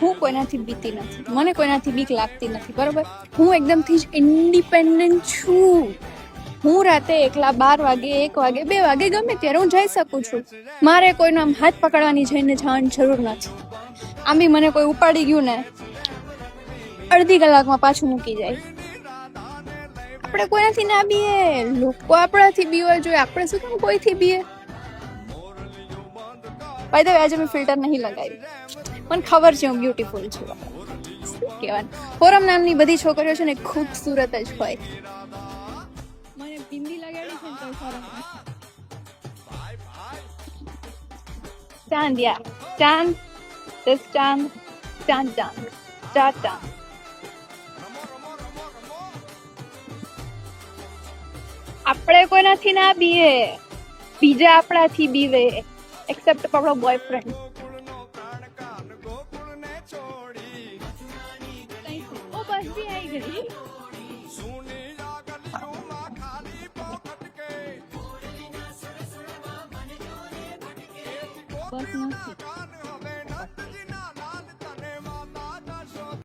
હું કોઈનાથી બીતી નથી, મને કોઈનાથી બીક લાગતી નથી, બરોબર. હું એકદમથી જ ઇન્ડિપેન્ડન્ટ છું. હું રાતે એકલા 12 વાગે, 1 વાગે, 2 વાગે ગમે ત્યારે હું જઈ શકું છું. મારે કોઈનો આમ હાથ પકડવાની જઈને જવાની જરૂર નથી. આમ બી મને કોઈ ઉપાડી ગયું ને અડધી કલાકમાં પાછું મૂકી જાય. આપણે કોઈનાથી ના બીએ, લોકો આપણાથી બીવા જોઈએ, આપણે શું કામ કોઈથી બીએ? બાય ધ વે આજે મેં ફિલ્ટર નહીં લગાવી, મને ખબર છે હું બ્યુટીફુલ છું. શું કહેવાનું, ફોરમ નામની બધી છોકરીઓ છે ને ખૂબસૂરત જ હોય. મને બિંદી લગાડી છે ને તો ફોરમ ચાંદ યાર, ચાંદ, this ચાંદ, ચાંદ ચાંદ, ચાર ચાંદ. આપણે કોઈનાથી ના બીએ, બીજા આપણાથી બીવે, એક્સેપ્ટ આપણો બોયફ્રેન્ડ. ઓ બસ બી આવી ગઈ. બસ નથી